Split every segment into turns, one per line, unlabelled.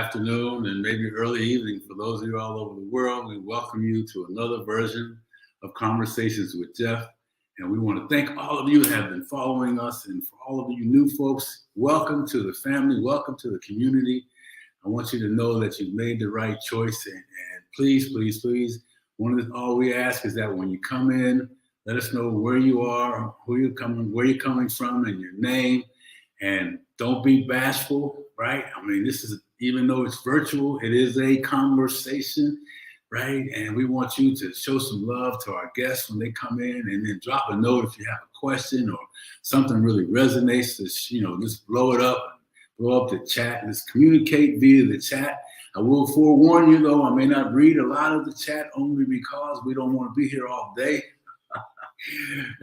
afternoon, and maybe early evening for those of you all over the world. We welcome you to another version of Conversations with Geoff. And we want to thank all of you who have been following us. And for all of you new folks, welcome to the family. Welcome to the community. I want you to know that you've made the right choice. And please, please, please, all we ask is that when you come in, let us know where you are, where you're coming from, and your name. And don't be bashful, right? I mean, this is, even though it's virtual, it is a conversation, right? And we want you to show some love to our guests when they come in, and then drop a note if you have a question or something really resonates. Just blow it up, blow up the chat, and just communicate via the chat. I will forewarn you, though, I may not read a lot of the chat only because we don't want to be here all day.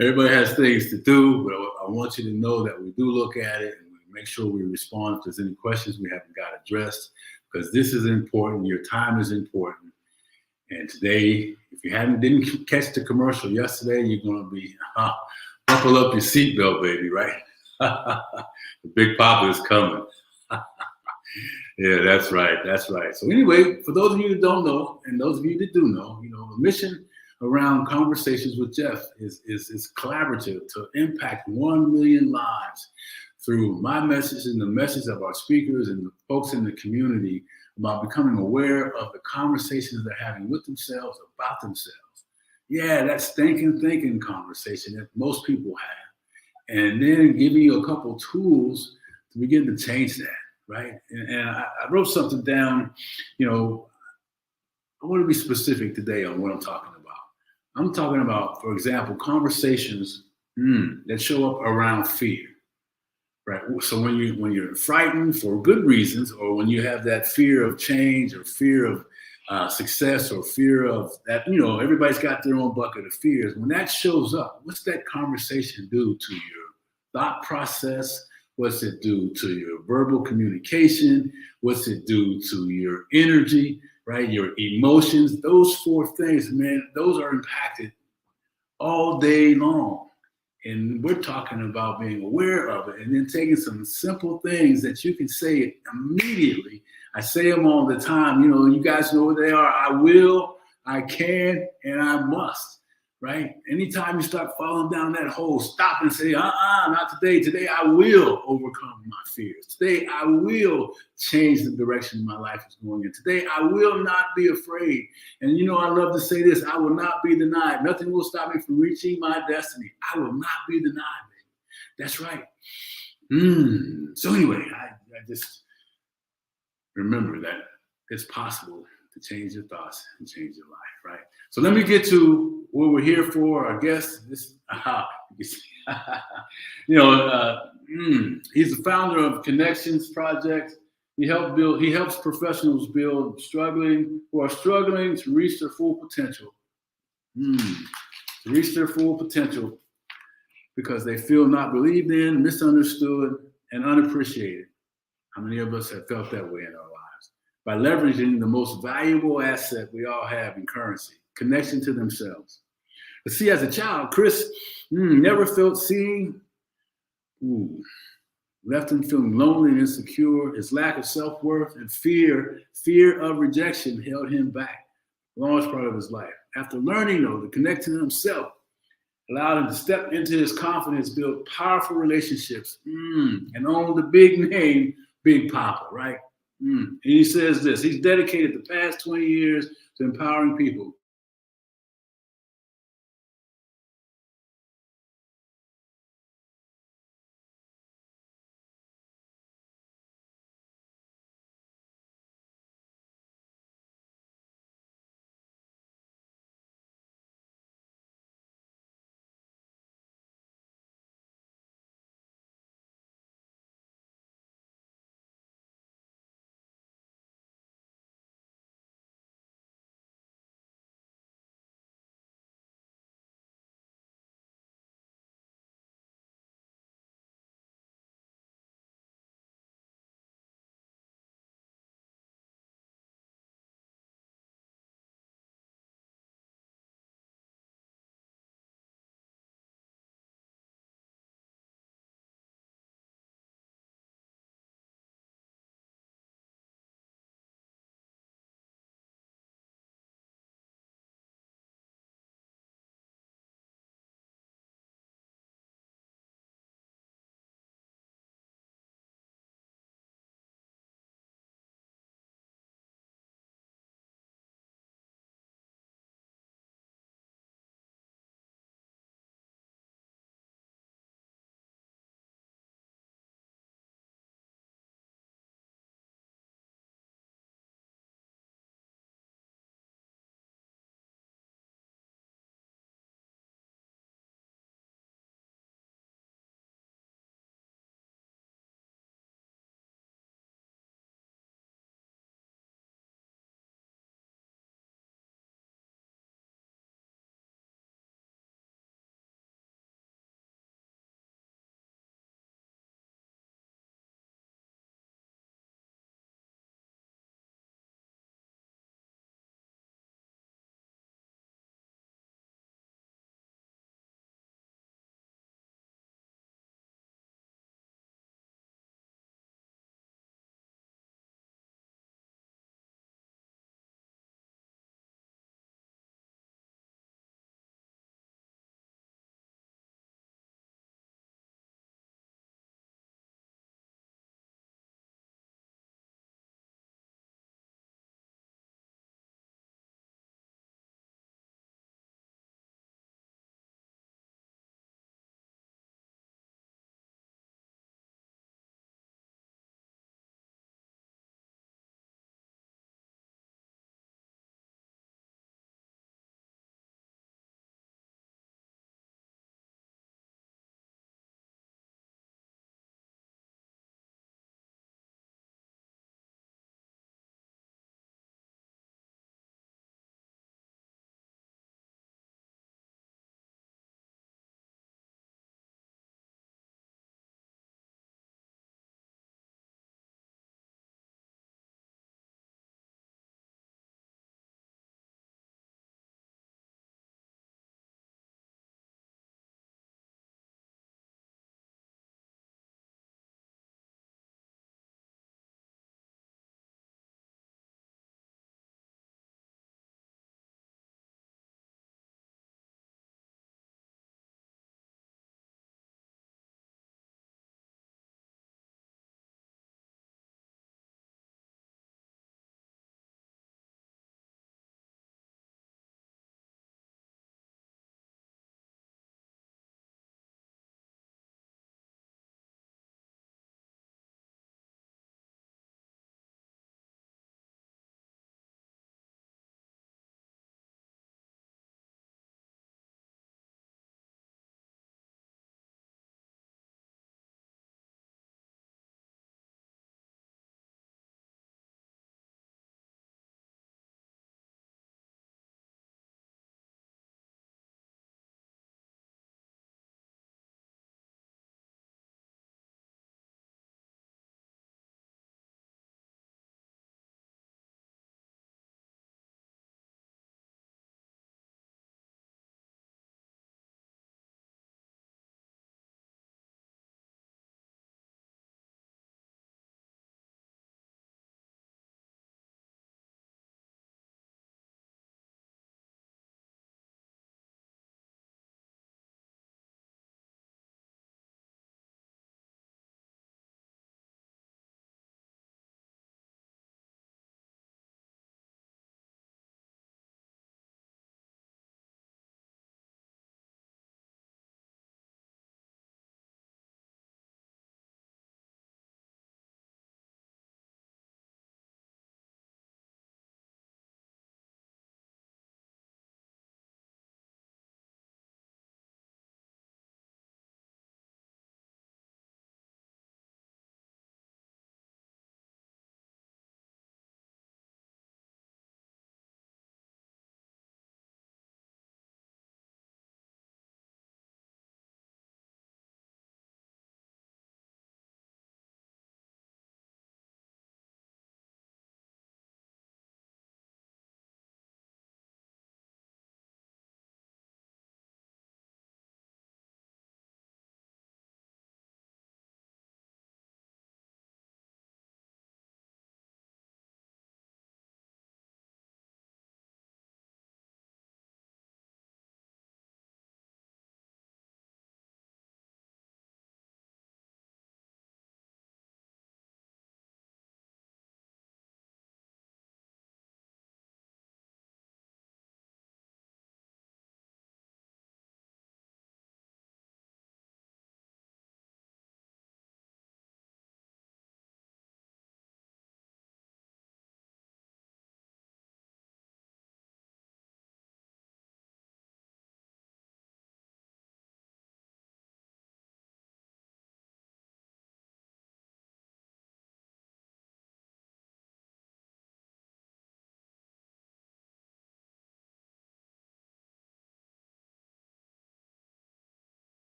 Everybody has things to do, but I want you to know that we do look at it and we make sure we respond if there's any questions we haven't got addressed, because this is important. Your time is important. And today, if you didn't catch the commercial yesterday, you're going to be buckle up your seatbelt, baby, right? The Big Papa is coming. Yeah, that's right. That's right. So anyway, for those of you that don't know, and those of you that do know, the mission around Conversations with Geoff is collaborative to impact 1 million lives through my message and the message of our speakers and the folks in the community about becoming aware of the conversations they're having with themselves, about themselves. Yeah, that stinking thinking conversation that most people have. And then giving you a couple tools to begin to change that, right? And I wrote something down. I want to be specific today on what I'm talking about. I'm talking about, for example, conversations that show up around fear, right? So when you're frightened for good reasons, or when you have that fear of change or fear of success or fear of that, everybody's got their own bucket of fears. When that shows up, what's that conversation do to your thought process? What's it do to your verbal communication? What's it do to your energy? Right? Your emotions, those 4 things, man, those are impacted all day long. And we're talking about being aware of it and then taking some simple things that you can say immediately. I say them all the time. You guys know what they are. I will, I can, and I must. Right? Anytime you start falling down that hole, stop and say, not today. Today I will overcome my fears. Today I will change the direction my life is going in. Today I will not be afraid. And I love to say this, I will not be denied. Nothing will stop me from reaching my destiny. I will not be denied, baby. That's right. So anyway, I just remember that it's possible to change your thoughts and change your life, right? So let me get to what we're here for. Our guest, he's the founder of Connections Project. He helps professionals who are struggling to reach their full potential. To reach their full potential because they feel not believed in, misunderstood, and unappreciated. How many of us have felt that way in our lives? By leveraging the most valuable asset we all have in currency, connection to themselves. But see, as a child, Chris never felt seen. Left him feeling lonely and insecure. His lack of self-worth and fear of rejection held him back a large part of his life. After learning, though, to connect to himself, allowed him to step into his confidence, build powerful relationships, and own the big name, Big Papa, right? And he says this, he's dedicated the past 20 years to empowering people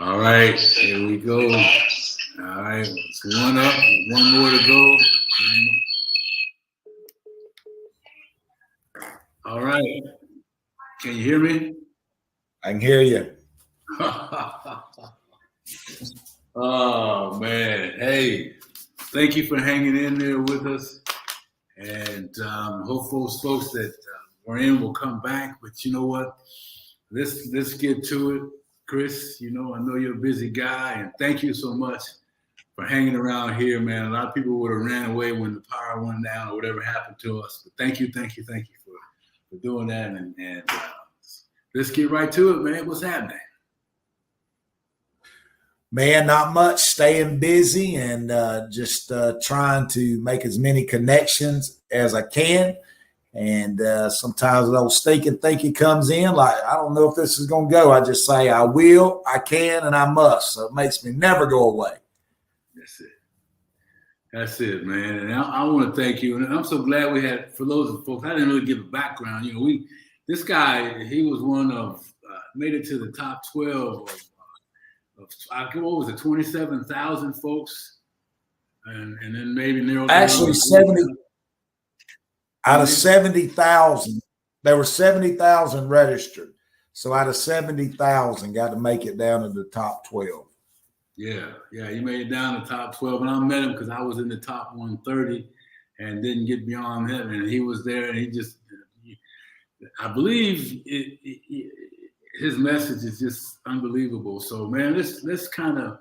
All right, here we go. All right, it's one up, one more to go. All right, can you hear me?
I can hear you.
Oh man, hey, thank you for hanging in there with us, and hope those folks that were in will come back. But you know what? Let's get to it, Chris. You know, I know you're a busy guy, and thank you so much for hanging around here, man. A lot of people would have ran away when the power went down or whatever happened to us. But thank you for doing that, and let's get right to it, man. What's happening?
Man, not much. Staying busy and just trying to make as many connections as I can. And sometimes an old stinking thinking comes in like, I don't know if this is going to go. I just say, I will, I can, and I must. So it makes me never go away.
That's it, man. And I want to thank you. And I'm so glad we had, for those folks, I didn't really give a background. You know, this guy, he was one of, made it to the top 12 what was it, 27,000 folks? And then maybe narrowed
actually 70 out of 70,000. There were 70,000 registered. So out of 70,000, got to make it down to the top 12.
Yeah, he made it down to the top 12. And I met him because I was in the top 130 and didn't get beyond him. And he was there, and he just, I believe his message is just unbelievable. So, man, let's kind of,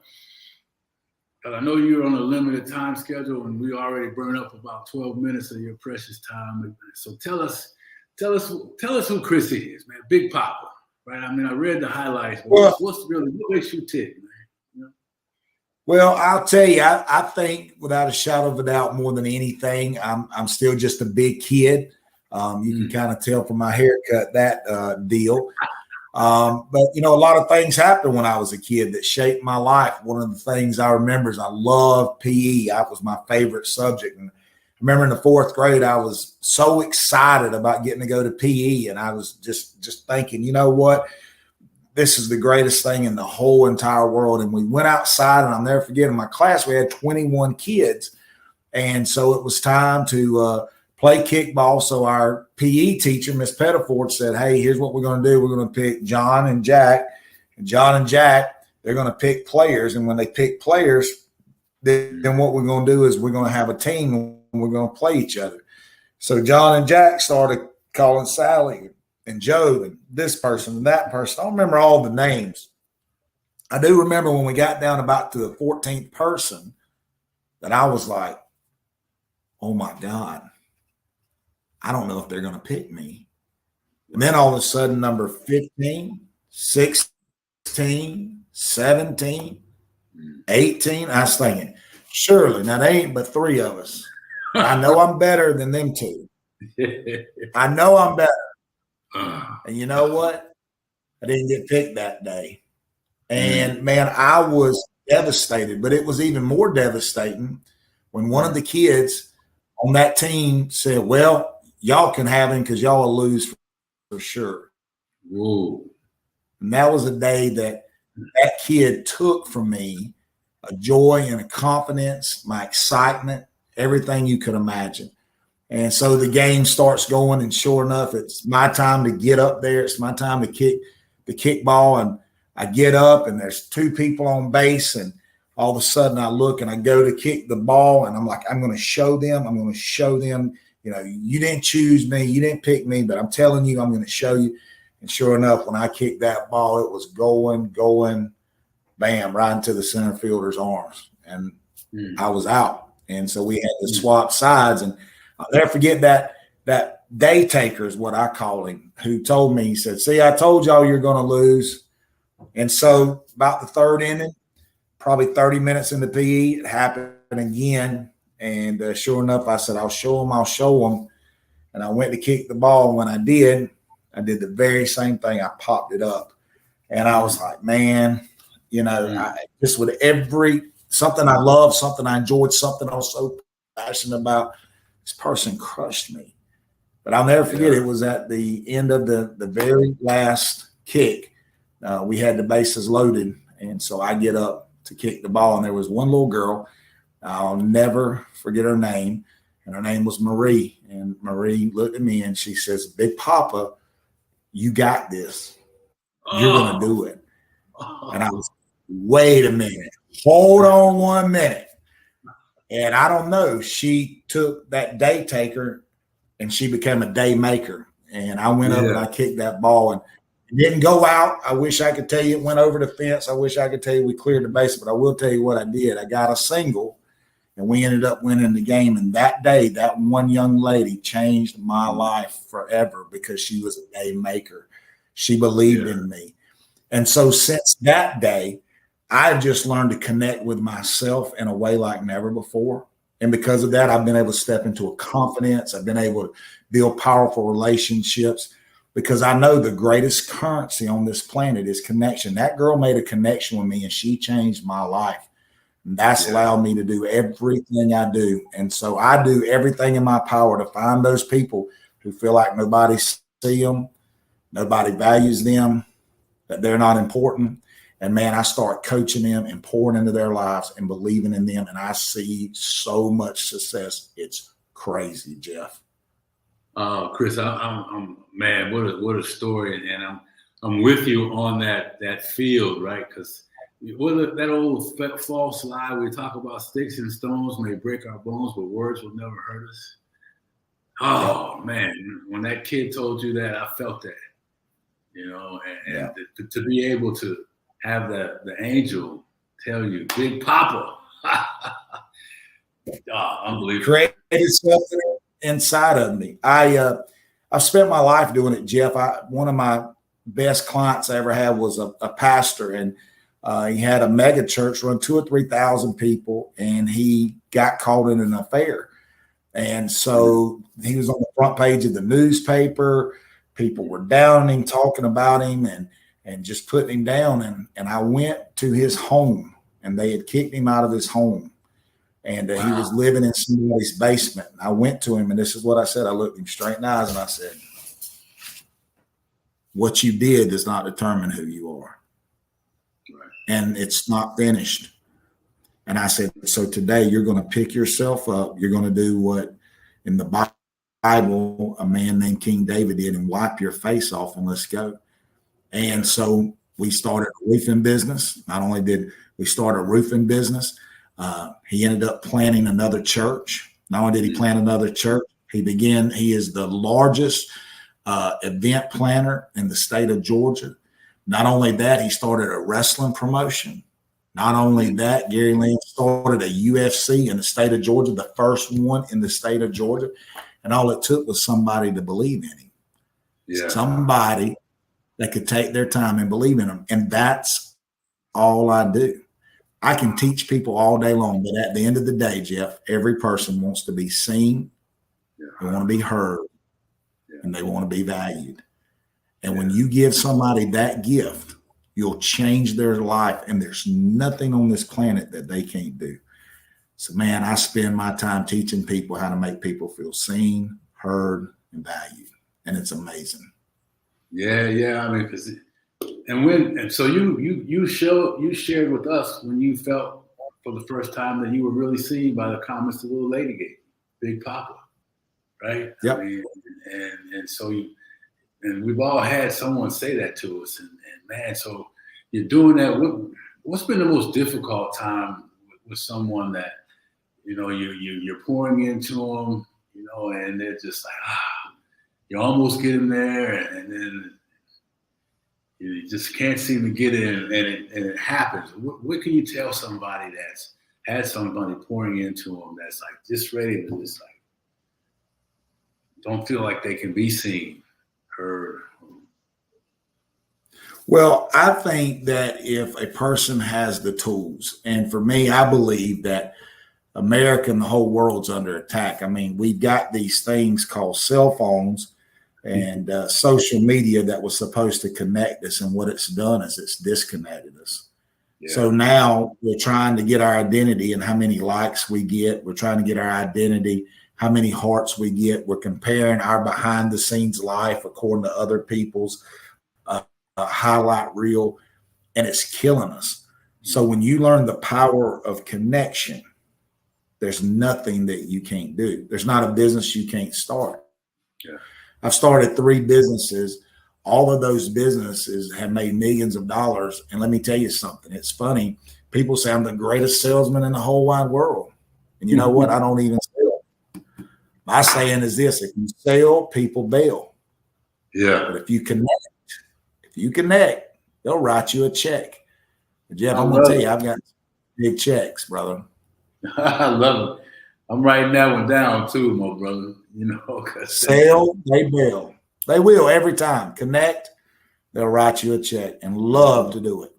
I know you're on a limited time schedule, and we already burned up about 12 minutes of your precious time. So tell us who Chris is, man. Big Papa, right? I mean, I read the highlights. But what makes you tick, man? You know?
Well, I'll tell you, I think without a shadow of a doubt, more than anything, I'm still just a big kid. You can kind of tell from my haircut that deal. But, you know, a lot of things happened when I was a kid that shaped my life. One of the things I remember is I loved PE. That was my favorite subject. And I remember in the 4th grade, I was so excited about getting to go to PE. And I was just thinking, you know what? This is the greatest thing in the whole entire world. And we went outside, and I'll never forget, in my class, we had 21 kids. And so it was time to play kickball. So our PE teacher, Miss Pettiford, said, hey, here's what we're going to do. We're going to pick John and Jack. And John and Jack, they're going to pick players. And when they pick players, then what we're going to do is we're going to have a team, and we're going to play each other. So John and Jack started calling Sally and Joe and this person and that person. I don't remember all the names. I do remember when we got down about to the 14th person that I was like, oh, my God. I don't know if they're going to pick me. And then all of a sudden, number 15, 16, 17, 18, I was thinking, surely, now they ain't but 3 of us. I know I'm better than them 2. I know I'm better. And you know what? I didn't get picked that day. And, man, I was devastated. But it was even more devastating when one of the kids on that team said, well, y'all can have him because y'all will lose for sure.
Whoa.
And that was a day that kid took from me a joy and a confidence, my excitement, everything you could imagine. And so the game starts going, and sure enough, it's my time to get up there. It's my time to kick the kickball. And I get up, and there's 2 people on base, and all of a sudden I look and I go to kick the ball, and I'm like, I'm going to show them, you know, you didn't choose me, you didn't pick me, but I'm telling you, I'm going to show you. And sure enough, when I kicked that ball, it was going, bam, right into the center fielder's arms. And I was out. And so we had to swap sides. And I'll never forget that day taker is what I call him, who told me, he said, see, I told y'all you're going to lose. And so about the 3rd inning, probably 30 minutes into PE, it happened again. And sure enough, I said, I'll show them. And I went to kick the ball. When I did the very same thing. I popped it up. And I was like, man, you know, just with something I love, something I enjoyed, something I was so passionate about, this person crushed me. But I'll never forget, it was at the end of the very last kick. We had the bases loaded, And so I get up to kick the ball, and there was one little girl. I'll never forget her name. And her name was Marie. And Marie looked at me and she says, Big Papa, you got this. You're going to do it. And I was, wait a minute. Hold on 1 minute. And I don't know. She took that day taker and she became a day maker. And I went up and I kicked that ball and it didn't go out. I wish I could tell you it went over the fence. I wish I could tell you we cleared the base, but I will tell you what I did. I got a single and we ended up winning the game. And that day, that one young lady changed my life forever because she was a day maker. She believed in me. And so since that day, I've just learned to connect with myself in a way like never before. And because of that, I've been able to step into a confidence. I've been able to build powerful relationships because I know the greatest currency on this planet is connection. That girl made a connection with me and she changed my life. And that's allowed me to do everything I do. And so I do everything in my power to find those people who feel like nobody sees them, nobody values them, that they're not important. And man, I start coaching them and pouring into their lives and believing in them. And I see so much success. It's crazy, Geoff.
Chris, I'm man, what a story. And I'm with you on that field, right? Because that old false lie, we talk about sticks and stones may break our bones, but words will never hurt us. Oh man, when that kid told you that, I felt that, and to be able to have the angel tell you, Big Papa, unbelievable.
Created something inside of me. I've spent my life doing it, Geoff. One of my best clients I ever had was a pastor, and he had a mega church run 2,000 or 3,000 people, and he got caught in an affair. And so he was on the front page of the newspaper. People were down him, talking about him, and just putting him down. And I went to his home, and they had kicked him out of his home. And he was living in somebody's basement. I went to him, and this is what I said. I looked him straight in the eyes, and I said, what you did does not determine who you are. Right. And it's not finished. And I said, so today you're going to pick yourself up. You're going to do what in the Bible a man named King David did and wipe your face off and let's go. And so we started a roofing business. Not only did we start a roofing business, he ended up planting another church. Not only did he plant another church, he is the largest event planner in the state of Georgia. Not only that, he started a wrestling promotion. Not only that, Gary Lynn started a UFC in the state of Georgia, the first one in the state of Georgia. And all it took was somebody to believe in him. Yeah. Somebody that could take their time and believe in him. And that's all I do. I can teach people all day long, but at the end of the day, Geoff, every person wants to be seen, they want to be heard, and they want to be valued. And when you give somebody that gift, you'll change their life, and there's nothing on this planet that they can't do. So, man, I spend my time teaching people how to make people feel seen, heard, and valued, and it's amazing.
Yeah. I mean, so you shared with us when you felt for the first time that you were really seen by the comments the little lady gave, Big Papa, right?
Yep.
I mean, and so and we've all had someone say that to us, and man, so you're doing that. What's been the most difficult time with someone that you're pouring into them, and they're just like, you almost get in there, and then you just can't seem to get in, and it happens. What can you tell somebody that's had somebody pouring into them that's like just ready to just like don't feel like they can be seen, heard?
Well, I think that if a person has the tools, and for me, I believe that America and the whole world's under attack. I mean, we've got these things called cell phones and social media that was supposed to connect us. And what it's done is it's disconnected us. Yeah. So now we're trying to get our identity and how many likes we get. We're trying to get our identity, how many hearts we get. We're comparing our behind the scenes life according to other people's highlight reel, and it's killing us. So when you learn the power of connection, there's nothing that you can't do. There's not a business you can't start.
Yeah.
I've started 3 businesses. All of those businesses have made millions of dollars. And let me tell you something. It's funny. People say I'm the greatest salesman in the whole wide world. And you know what? I don't even sell. My saying is this: if you sell, people bail.
Yeah.
But if you connect, they'll write you a check. Geoff, I'm gonna tell you, I've got big checks, brother.
I love it. I'm writing that one down too, my brother. You know,
sell, they bail. They will every time. Connect, they'll write you a check, and love to do it.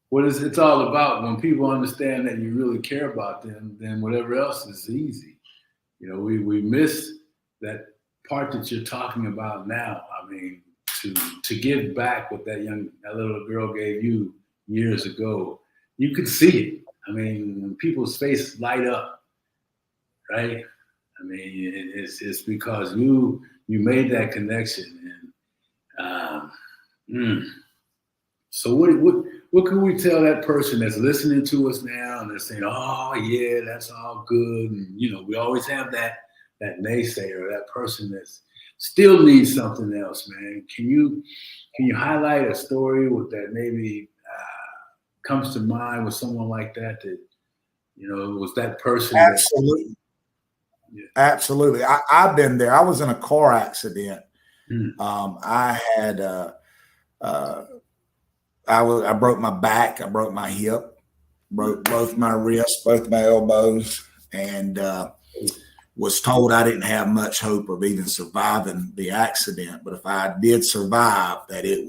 What it's all about. When people understand that you really care about them, then whatever else is easy. You know, we miss that part that you're talking about now. I mean, to give back what that little girl gave you years ago, you could see it. I mean, when people's faces light up, right? I mean, it's because you made that connection. And so what can we tell that person that's listening to us now and they're saying, oh yeah, that's all good, and you know, we always have that naysayer, that person that's still needs something else, man. Can you highlight a story with that maybe comes to mind with someone like that you know, was that person?
Absolutely. Absolutely. I've been there. I was in a car accident. I had I broke my back, I broke my hip, broke both my wrists, both my elbows, and was told I didn't have much hope of even surviving the accident. But if I did survive, that it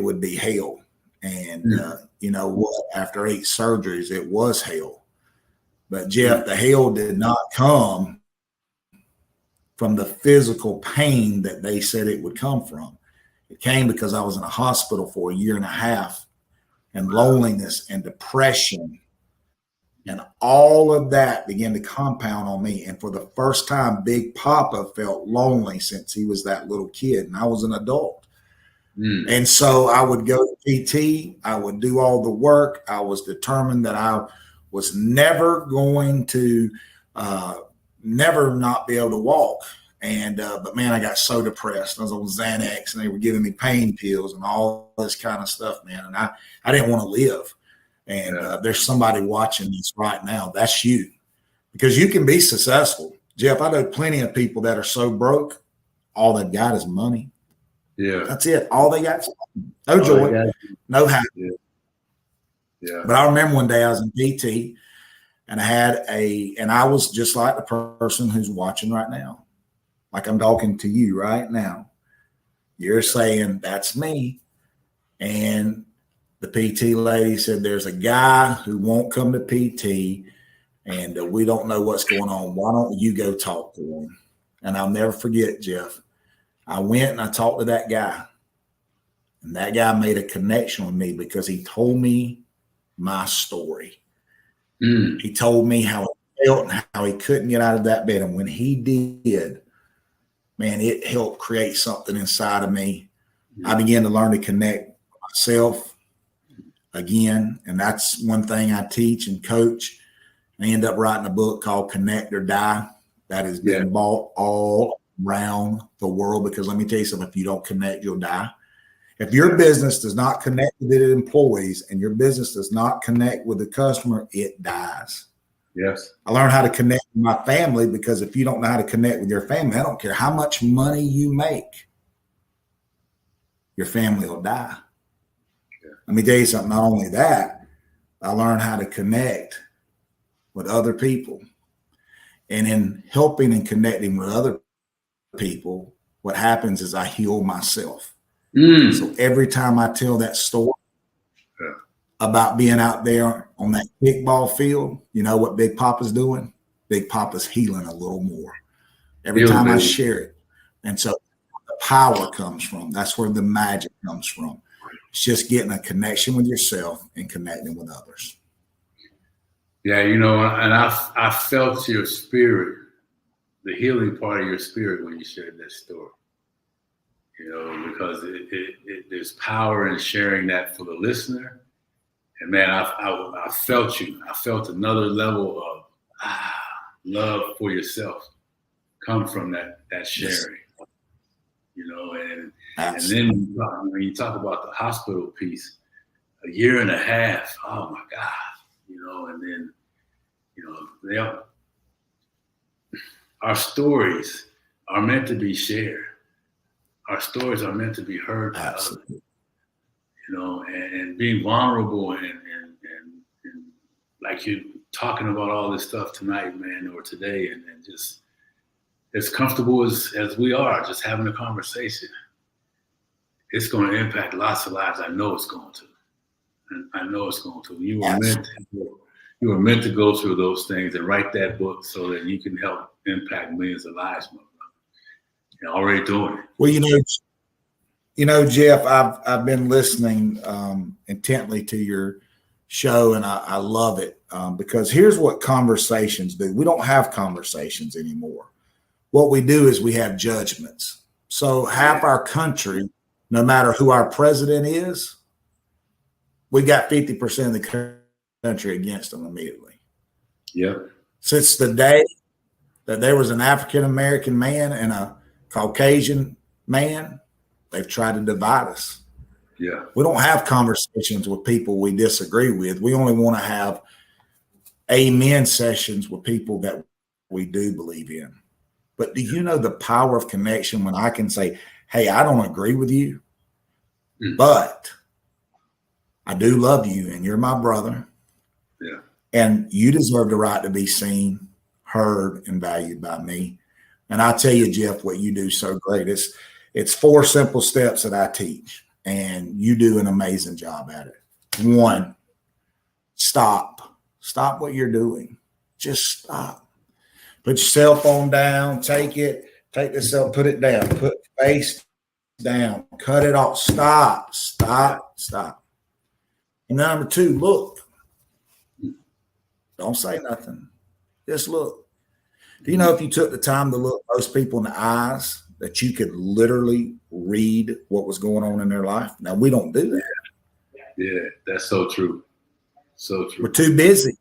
would be hell. And you know what? After 8 surgeries, it was hell. But Geoff, the hell did not come from the physical pain that they said it would come from. It came because I was in a hospital for 1.5 years, and loneliness and depression and all of that began to compound on me. And for the first time, Big Papa felt lonely since he was that little kid, and I was an adult. And so I would go to PT, I would do all the work. I was determined that I was never going to never not be able to walk. And but man, I got so depressed. I was on Xanax, and they were giving me pain pills and all this kind of stuff, man. And I didn't want to live. And there's somebody watching this right now. That's you, because you can be successful. Geoff, I know plenty of people that are so broke, all they've got is money.
Yeah,
that's it. All they got is no joy, no happiness.
Yeah.
But I remember one day I was in PT, and I was just like the person who's watching right now. Like I'm talking to you right now. You're saying, that's me. And the PT lady said, there's a guy who won't come to PT, and we don't know what's going on. Why don't you go talk to him? And I'll never forget, Geoff. I went and I talked to that guy. And that guy made a connection with me because he told me my story. He told me how he felt and how he couldn't get out of that bed. And when he did, man, it helped create something inside of me. I began to learn to connect myself again. And that's one thing I teach and coach. I end up writing a book called Connect or Die that has been bought all around the world, because let me tell you something, if you don't connect, you'll die. If your business does not connect with its employees and your business does not connect with the customer, it dies.
Yes.
I learned how to connect with my family, because if you don't know how to connect with your family, I don't care how much money you make, your family will die. Yeah. Let me tell you something. Not only that, I learned how to connect with other people. And in helping and connecting with other people, what happens is I heal myself. So every time I tell that story about being out there on that kickball field, you know what Big Papa's doing? Big Papa's healing a little more. Every time I share it. And so the power comes from, that's where the magic comes from. It's just getting a connection with yourself and connecting with others.
Yeah, you know, and I felt your spirit, the healing part of your spirit when you shared that story. You know, because there's power in sharing that for the listener, And man, I felt you. I felt another level of love for yourself come from that sharing. Yes. You know, and then when you talk about the hospital piece, a year and a half, oh my God, you know, and then, you know, our stories are meant to be shared. Our stories are meant to be heard by others, you know, and being vulnerable and like you talking about all this stuff tonight, man, or today, and just as comfortable as we are, just having a conversation, it's going to impact lots of lives. I know it's going to. And I know it's going to. You were meant to go through those things and write that book so that you can help impact millions of lives, my brother. You're already doing it.
Well, you know, Geoff, I've been listening intently to your show, and I love it because here's what conversations do. We don't have conversations anymore. What we do is we have judgments. So half our country, no matter who our president is, we got 50% of the country against them immediately.
Yep.
Since the day that there was an African-American man and a Caucasian man, they've tried to divide us.
Yeah.
We don't have conversations with people we disagree with. We only want to have amen sessions with people that we do believe in. But do you know the power of connection when I can say, hey, I don't agree with you, but I do love you and you're my brother.
Yeah.
And you deserve the right to be seen, heard, and valued by me. And I tell you, Geoff, what you do so great. It's 4 simple steps that I teach, and you do an amazing job at it. 1, stop. Stop what you're doing. Just stop. Put your cell phone down, take the cell, put it down, put face down, cut it off. Stop. And number 2, look. Don't say nothing. Just look. Do you know if you took the time to look most people in the eyes that you could literally read what was going on in their life? Now, we don't do that.
Yeah, that's so true. So true.
We're too busy.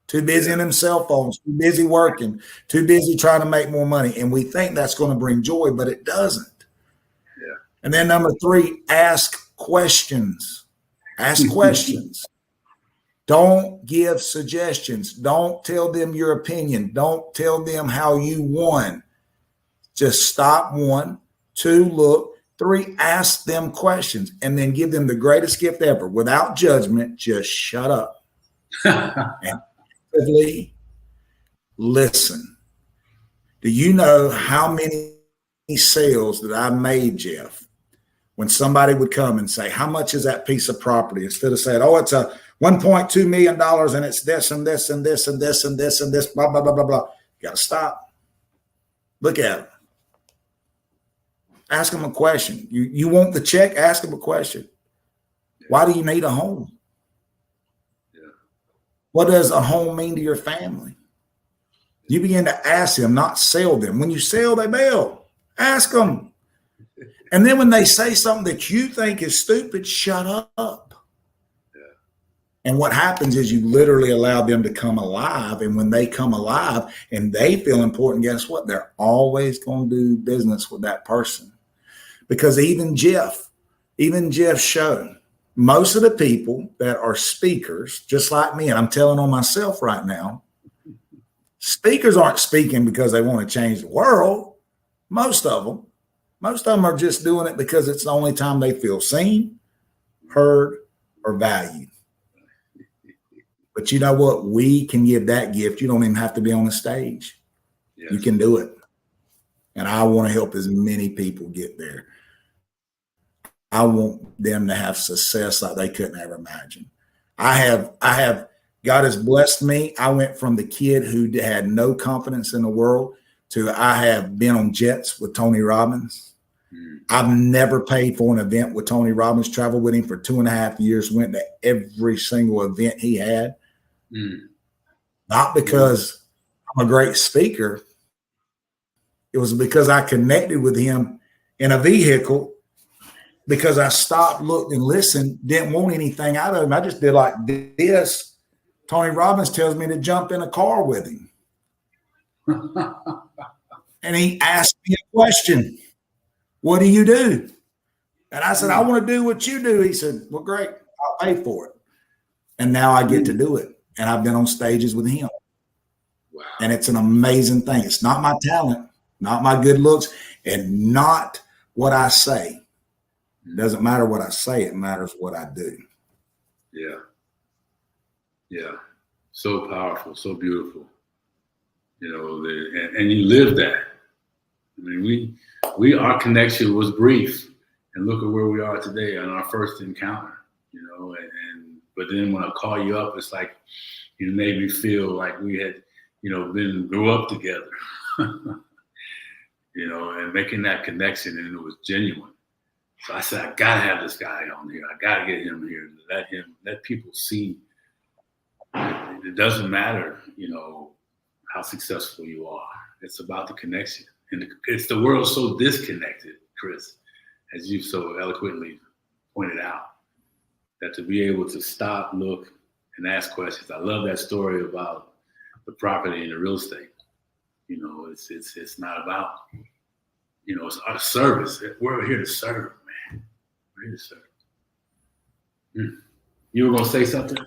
Too busy in them cell phones, too busy working, too busy trying to make more money. And we think that's going to bring joy, but it doesn't.
Yeah.
And then number 3, ask questions. Ask questions. Don't give suggestions. Don't tell them your opinion. Don't tell them how you won. Just stop. 1, 2, look. 3, ask them questions, and then give them the greatest gift ever without judgment. Just shut up. And listen. Do you know how many sales that I made, Geoff, when somebody would come and say, how much is that piece of property? Instead of saying, oh, it's a $1.2 million and it's this and this and this and this and this and this, blah, blah, blah, blah, blah. You got to stop. Look at them. Ask them a question. You want the check? Ask them a question. Why do you need a home? What does a home mean to your family? You begin to ask them, not sell them. When you sell, they bail. Ask them. And then when they say something that you think is stupid, shut up. Yeah. And what happens is you literally allow them to come alive. And when they come alive and they feel important, guess what? They're always going to do business with that person. Because even Geoff's show, most of the people that are speakers, just like me, and I'm telling on myself right now, speakers aren't speaking because they want to change the world. Most of them are just doing it because it's the only time they feel seen, heard, or valued. But you know what? We can give that gift. You don't even have to be on the stage. Yes. You can do it. And I want to help as many people get there. I want them to have success like they couldn't ever imagine. I have, God has blessed me. I went from the kid who had no confidence in the world to I have been on jets with Tony Robbins. I've never paid for an event with Tony Robbins, traveled with him for 2.5 years, went to every single event he had. Not because I'm a great speaker. It was because I connected with him in a vehicle because I stopped, looked, and listened, didn't want anything out of him. I just did like this. Tony Robbins tells me to jump in a car with him. And he asked me a question. What do you do? And I said, I want to do what you do. He said, well, great. I'll pay for it. And now I get to do it. And I've been on stages with him.
Wow.
And it's an amazing thing. It's not my talent, not my good looks, and not what I say. It doesn't matter what I say. It matters what I do.
Yeah. Yeah. So powerful, so beautiful. You know, and you live that. I mean, our connection was brief, and look at where we are today on our first encounter. You know, but then when I call you up, it's like you made me feel like we had, you know, grew up together. You know, and making that connection, and it was genuine. So I said, I gotta have this guy on here. I gotta get him here. Let people see. It doesn't matter, you know, how successful you are. It's about the connection. And it's the world so disconnected, Chris, as you so eloquently pointed out, that to be able to stop, look, and ask questions. I love that story about the property and the real estate. You know, it's not about, you know, it's our service. We're here to serve, man. We're here to serve. You were gonna say something?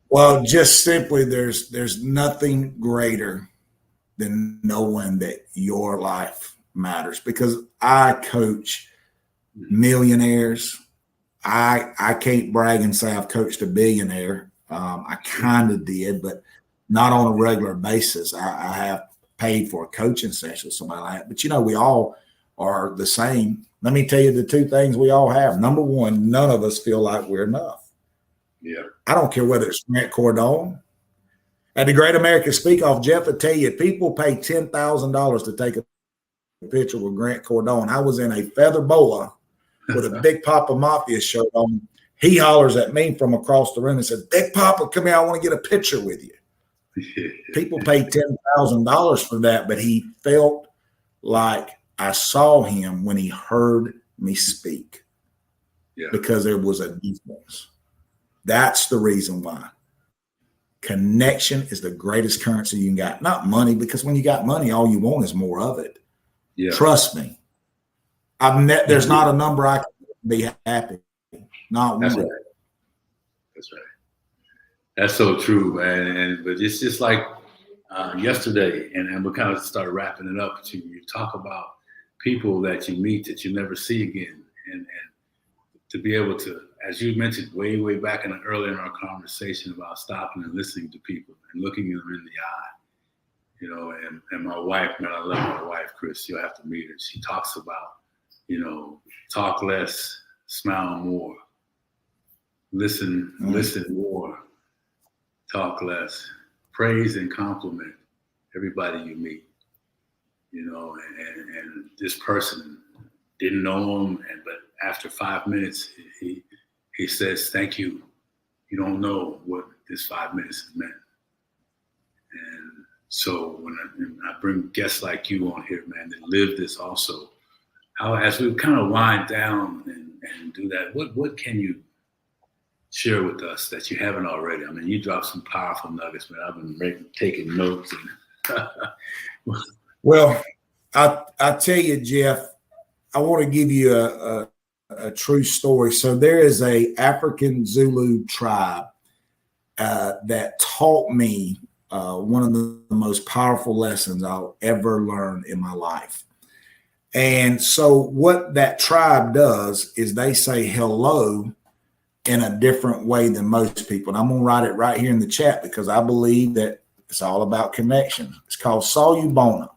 Well, just simply, there's nothing greater than knowing that your life matters, because I coach millionaires. I can't brag and say I've coached a billionaire. I kind of did, but not on a regular basis. I have paid for a coaching session with somebody like that. But, you know, we all are the same. Let me tell you the two things we all have. Number one, none of us feel like we're enough.
Yeah.
I don't care whether it's Grant Cardone. At the Great American Speak-Off, Geoff will tell you, people pay $10,000 to take a picture with Grant Cardone. I was in a feather boa with a Big Papa Mafia shirt on. He hollers at me from across the room and says, Big Papa, come here, I want to get a picture with you. People pay $10,000 for that, but he felt like I saw him when he heard me speak.
Yeah.
Because there was a difference. That's the reason why. Connection is the greatest currency you can get. Not money, because when you got money, all you want is more of it.
Yeah.
Trust me. There's not a number I can be happy. Not
That's
one.
right. That's right. That's so true, man. But it's just like yesterday, and we kind of started wrapping it up. You talk about people that you meet that you never see again, and to be able to, as you mentioned way back earlier in our conversation about stopping and listening to people and looking them in the eye, you know, and my wife, man, I love my wife, Chris. You'll have to meet her. She talks about, you know, talk less, smile more, listen more, talk less, praise and compliment everybody you meet, you know, and this person didn't know him, but after 5 minutes, he says, thank you. You don't know what this 5 minutes has meant. And so when I bring guests like you on here, man, that live this also, as we kind of wind down and do that, what can you share with us that you haven't already? I mean, you dropped some powerful nuggets, man. I've been taking notes.
Well, I tell you, Geoff, I want to give you a true story. So there is a African Zulu tribe that taught me one of the most powerful lessons I'll ever learn in my life. And so what that tribe does is they say hello in a different way than most people. And I'm going to write it right here in the chat because I believe that it's all about connection. It's called Salubona.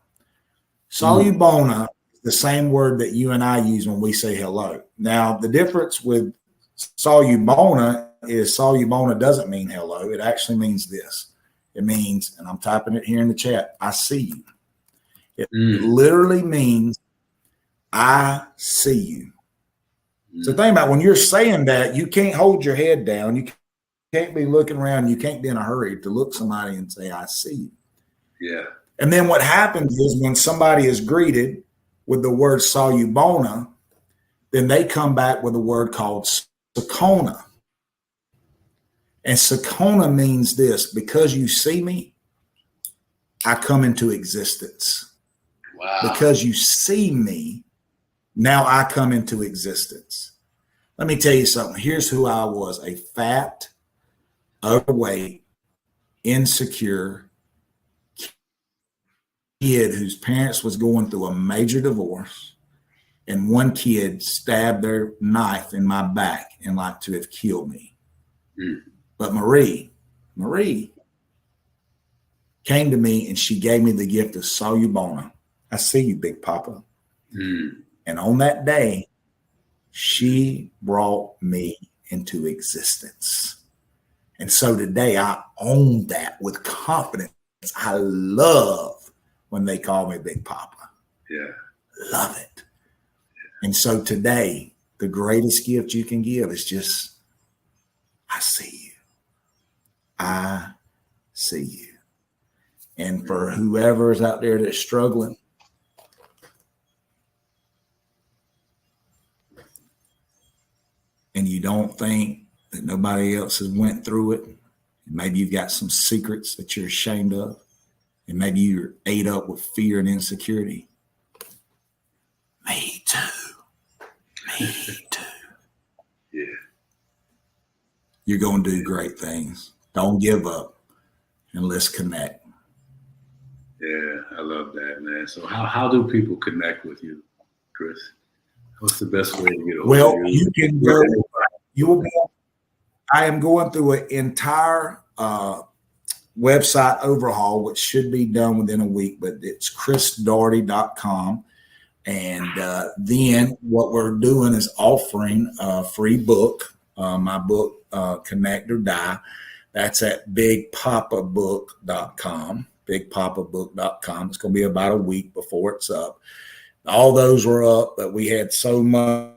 Salubona is the same word that you and I use when we say hello. Now, the difference with Salubona is Salubona doesn't mean hello. It actually means this. It means, and I'm typing it here in the chat, I see you. It literally means I see you. So think about when you're saying that, you can't hold your head down. You can't be looking around. You can't be in a hurry to look somebody and say, I see you.
Yeah.
And then what happens is when somebody is greeted with the word Salubona, then they come back with a word called Sakona. And Sakona means this: because you see me, I come into existence.
Wow.
Because you see me, now I come into existence. Let me tell you something. Here's who I was: a fat, overweight, insecure kid whose parents was going through a major divorce, and one kid stabbed their knife in my back and like to have killed me. But Marie came to me and she gave me the gift of Salubona. I see you, Big Papa. And on that day, she brought me into existence. And so today I own that with confidence. I love when they call me Big Papa.
Yeah.
Love it. And so today, the greatest gift you can give is just, I see you. I see you. And for whoever is out there that's struggling, and you don't think that nobody else has went through it, and maybe you've got some secrets that you're ashamed of, and maybe you're ate up with fear and insecurity. Me too. Me too.
Yeah.
You're going to do great things. Don't give up, and let's connect.
Yeah, I love that, man. So how do people connect with you, Chris? What's the best way to get over
Well,
you?
you can go. You will be. I am going through an entire website overhaul, which should be done within a week, but it's chrisdorrity.com. And then what we're doing is offering a free book, my book, Connect or Die. That's at bigpapabook.com, bigpapabook.com. It's going to be about a week before it's up. All those were up, but we had so much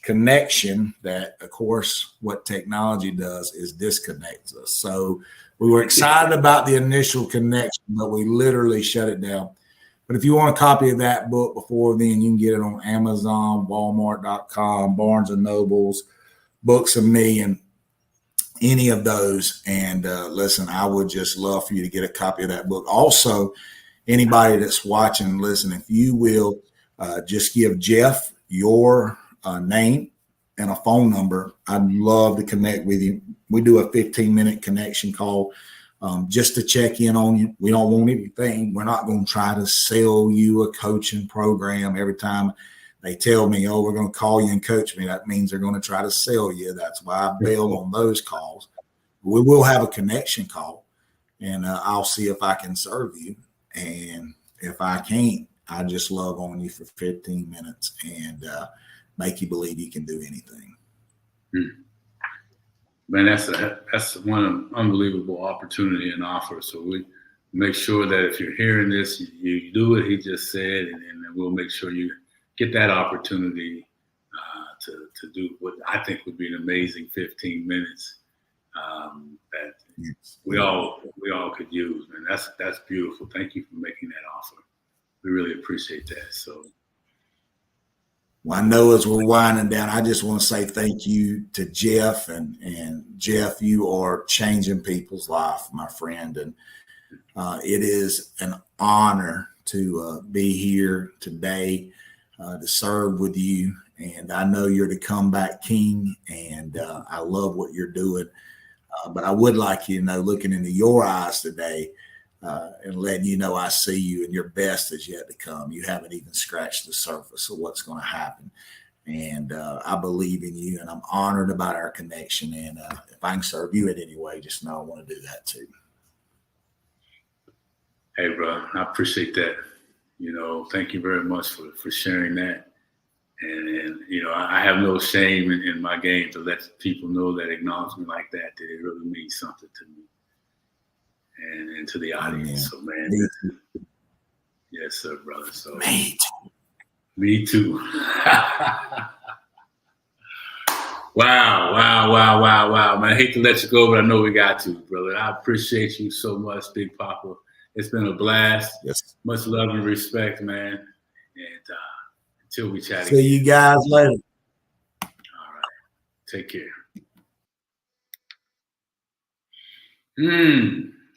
connection that, of course, what technology does is disconnects us. So we were excited about the initial connection, but we literally shut it down. But if you want a copy of that book before then, you can get it on Amazon, Walmart.com, Barnes and Nobles, Books of Me, and any of those. And listen, I would just love for you to get a copy of that book. Also, anybody that's watching and listening, if you will just give Geoff your name and a phone number, I'd love to connect with you. We do a 15-minute connection call just to check in on you. We don't want anything. We're not going to try to sell you a coaching program. Every time they tell me, oh, we're going to call you and coach me, that means they're going to try to sell you. That's why I bail on those calls. We will have a connection call, and I'll see if I can serve you. And if I can't, I just love on you for 15 minutes and make you believe you can do anything.
Man, that's one unbelievable opportunity and offer. So we make sure that if you're hearing this, you do what he just said, and then we'll make sure you get that opportunity to do what I think would be an amazing 15 minutes that we all could use. Man, that's beautiful. Thank you for making that offer. We really appreciate that. So.
Well, I know as we're winding down, I just want to say thank you to Geoff. And Geoff, you are changing people's life, my friend. And it is an honor to be here today to serve with you. And I know you're the comeback king, and I love what you're doing. But I would like you to know, looking into your eyes today, and letting you know I see you, and your best is yet to come. You haven't even scratched the surface of what's going to happen. And I believe in you, and I'm honored about our connection. And if I can serve you in any way, just know I want to do that too.
Hey, bro, I appreciate that. Thank you very much for sharing that. And I have no shame in my game to let people know that acknowledgement like that it really means something to me. And to the audience. So, man, yes, sir, brother. So, me too. Wow, man. I hate to let you go, but I know we got to, brother. I appreciate you so much, Big Papa. It's been a blast.
Yes.
Much love and respect, man. And until we chat
again. See you guys later.
Take care.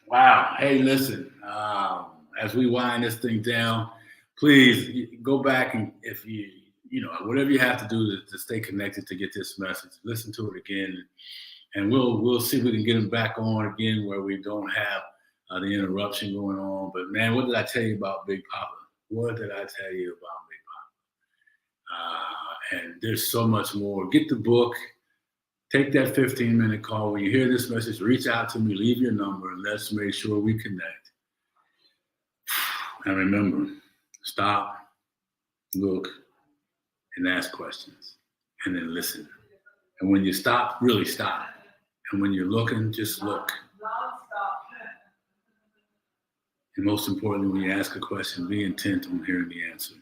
Wow. Hey, listen, as we wind this thing down, please go back and if whatever you have to do to stay connected to get this message, listen to it again, and we'll see if we can get them back on again where we don't have the interruption going on. But man, what did I tell you about Big Papa? What did I tell you about Big Papa? And there's so much more. Get the book. Take that 15-minute call. When you hear this message, reach out to me, leave your number, and let's make sure we connect. And remember, stop, look, and ask questions, and then listen. And when you stop, really stop. And when you're looking, just look. And most importantly, when you ask a question, be intent on hearing the answer.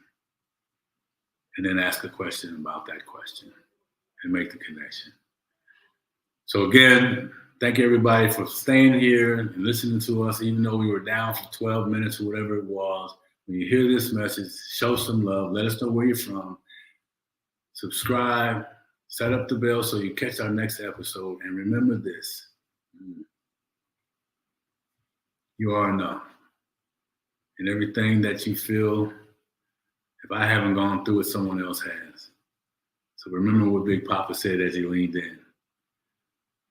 And then ask a question about that question and make the connection. So again, thank everybody for staying here and listening to us, even though we were down for 12 minutes or whatever it was. When you hear this message, show some love. Let us know where you're from. Subscribe, set up the bell so you catch our next episode. And remember this, you are enough. And everything that you feel, if I haven't gone through it, someone else has. So remember what Big Papa said as he leaned in.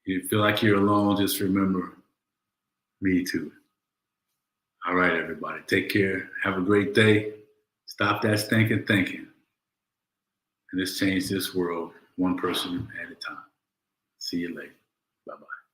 You feel like you're alone, just remember, me too. All right, everybody. Take care. Have a great day. Stop that stinking thinking. And let's change this world one person at a time. See you later. Bye-bye.